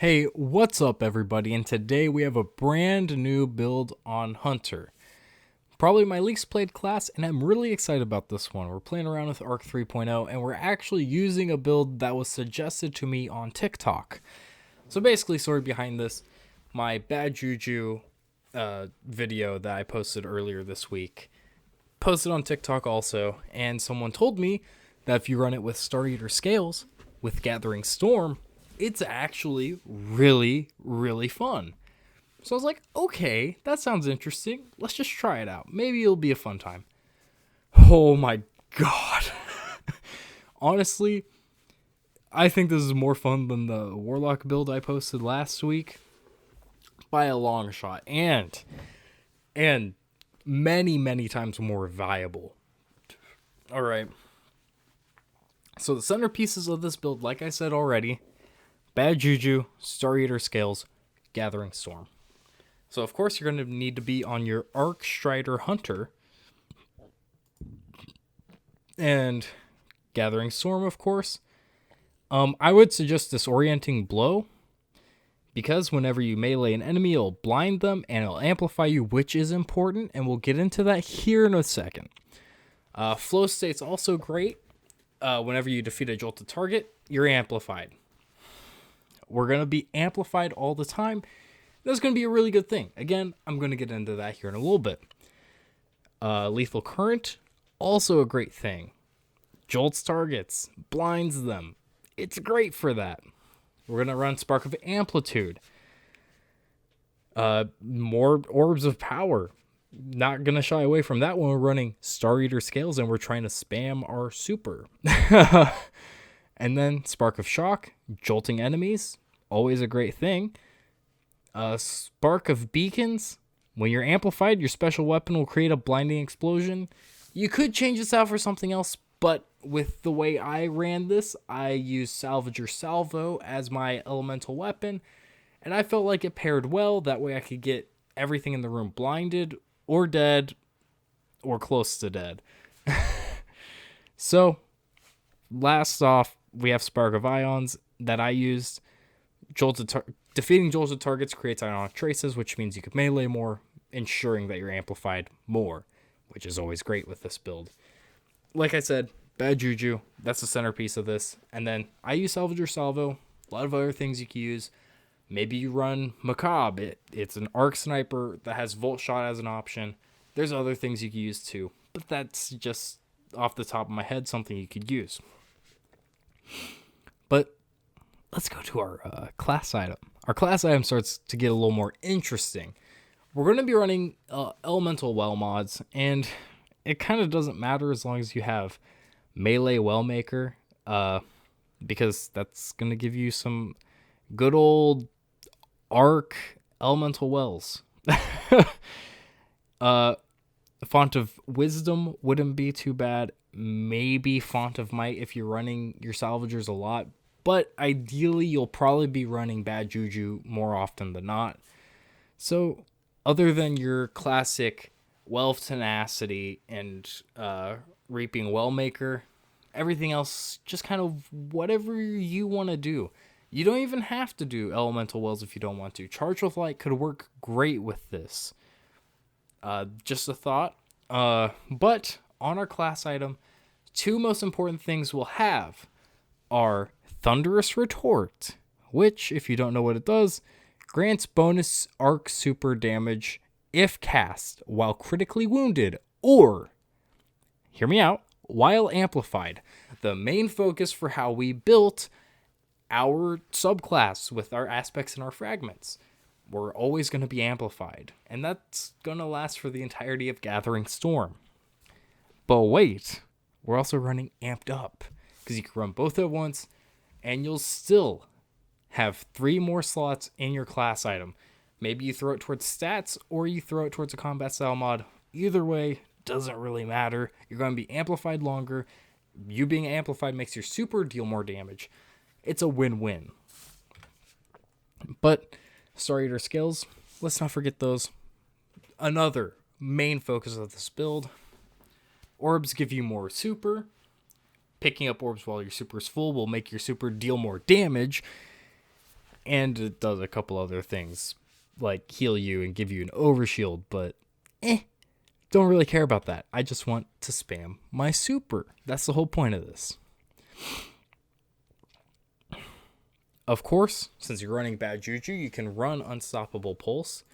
Hey, what's up everybody? And today we have a brand new build on Hunter. Probably my least played class, and I'm really excited about this one. We're playing around with Arc 3.0, and we're actually using a build that was suggested to me on TikTok. So basically, story behind this, my bad Juju video that I posted earlier this week, posted on TikTok also, and someone told me that if you run it with Star Eater scales, with Gathering Storm, it's actually really fun. So I was like, okay, that sounds interesting. Let's just try it out. Maybe it'll be a fun time. Oh my god. Honestly, I think this is more fun than the Warlock build I posted last week by a long shot, and many times more viable. All right. So the centerpieces of this build, like I said already, Bad Juju, Star Eater scales, Gathering Storm. So of course you're going to need to be on your Arcstrider Hunter. And Gathering Storm, of course. I would suggest Disorienting Blow, because whenever you melee an enemy, it'll blind them and it'll amplify you, which is important, and we'll get into that here in a second. Flow State's also great. Whenever you defeat a jolted target, you're amplified. We're going to be amplified all the time. That's going to be a really good thing. Again, I'm going to get into that here in a little bit. Lethal Current, also a great thing. Jolts targets, blinds them. It's great for that. We're going to run Spark of Amplitude. More Orbs of Power. Not going to shy away from that when we're running Star Eater scales and we're trying to spam our super. And then Spark of Shock, jolting enemies, always a great thing. Spark of Beacons, when you're amplified, your special weapon will create a blinding explosion. You could change this out for something else, but with the way I ran this, I used Salvager Salvo as my elemental weapon, and I felt like it paired well. That way I could get everything in the room blinded, or dead, or close to dead. So, last off, we have Spark of Ions that I used. Defeating jolted targets creates ionic traces, which means you can melee more, ensuring that you're amplified more, which is always great with this build. Like I said, Bad Juju, that's the centerpiece of this. And then I use Salvager Salvo, a lot of other things you can use. Maybe you run Macabre. It's an arc sniper that has Volt Shot as an option. There's other things you can use too, but that's just off the top of my head something you could use. But let's go to our class item. Our class item starts to get a little more interesting. We're going to be running elemental well mods, and it kind of doesn't matter as long as you have melee well maker, because that's going to give you some good old arc elemental wells. Font of Wisdom wouldn't be too bad. Maybe Font of Might if you're running your salvagers a lot, but ideally you'll probably be running Bad Juju more often than not. So other than your classic Well Tenacity and Reaping Wellmaker, everything else just kind of whatever you want to do. You don't even have to do Elemental Wells if you don't want to. Charge with Light could work great with this. Just a thought. But on our class item, two most important things we'll have are Thunderous Retort, which, if you don't know what it does, grants bonus arc super damage if cast while critically wounded, or, hear me out, while amplified. The main focus for how we built our subclass with our aspects and our fragments. We're always going to be amplified, and that's going to last for the entirety of Gathering Storm. But wait, we're also running Amped Up, because you can run both at once, and you'll still have 3 more slots in your class item. Maybe you throw it towards stats, or you throw it towards a combat style mod. Either way, doesn't really matter. You're going to be amplified longer. You being amplified makes your super deal more damage. It's a win-win. But Star Eater skills, let's not forget those. Another main focus of this build. Orbs give you more super. Picking up orbs while your super is full will make your super deal more damage. And it does a couple other things, like heal you and give you an overshield, but don't really care about that. I just want to spam my super. That's the whole point of this. Of course, since you're running bad Juju, you can run Unstoppable Pulse.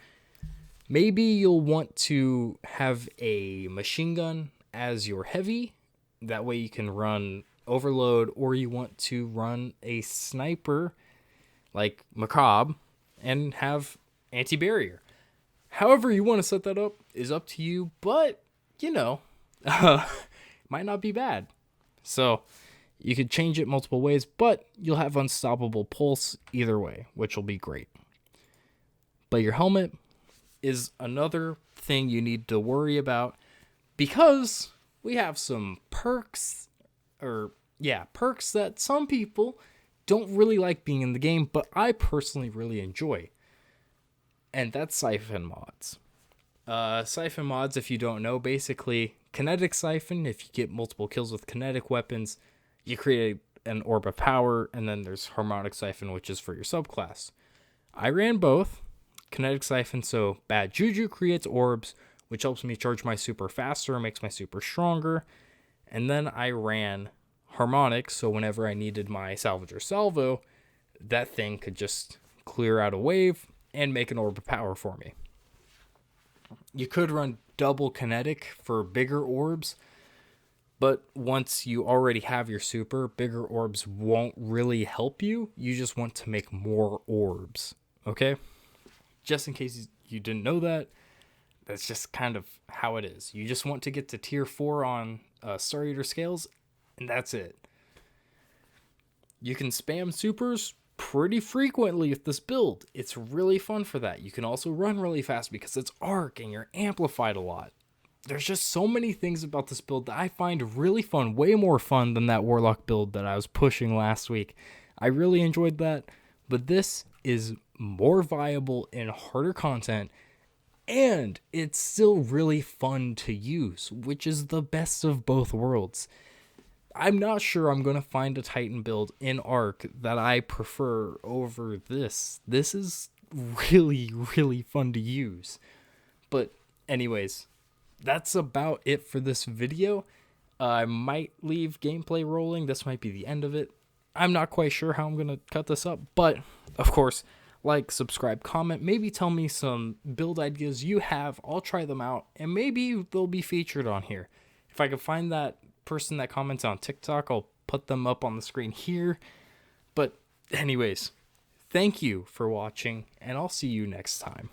Maybe you'll want to have a machine gun as your heavy. That way you can run Overload, or you want to run a sniper like Macabre and have anti-barrier. However you want to set that up is up to you, but, might not be bad. So you could change it multiple ways, but you'll have Unstoppable Pulse either way, which will be great. But your helmet is another thing you need to worry about, because we have some perks that some people don't really like being in the game, but I personally really enjoy. And that's Siphon mods. Siphon mods, if you don't know, basically kinetic siphon. If you get multiple kills with kinetic weapons, you create an orb of power, and then there's harmonic siphon, which is for your subclass. I ran both. Kinetic siphon, so bad Juju creates orbs, which helps me charge my super faster, makes my super stronger. And then I ran harmonic, so whenever I needed my salvager salvo, that thing could just clear out a wave and make an orb of power for me. You could run double kinetic for bigger orbs, but once you already have your super, bigger orbs won't really help you. You just want to make more orbs, okay? Just in case you didn't know that, that's just kind of how it is. You just want to get to tier 4 on Star Eater scales, and that's it. You can spam supers pretty frequently with this build. It's really fun for that. You can also run really fast because it's arc and you're amplified a lot. There's just so many things about this build that I find really fun, way more fun than that Warlock build that I was pushing last week. I really enjoyed that, but this is more viable and harder content, and it's still really fun to use, which is the best of both worlds. I'm not sure I'm going to find a Titan build in Arc that I prefer over this. This is really, really fun to use. But anyways, that's about it for this video. I might leave gameplay rolling. This might be the end of it. I'm not quite sure how I'm going to cut this up, but of course, like, subscribe, comment, maybe tell me some build ideas you have. I'll try them out, and maybe they'll be featured on here. If I can find that person that comments on TikTok, I'll put them up on the screen here. But anyways, thank you for watching, and I'll see you next time.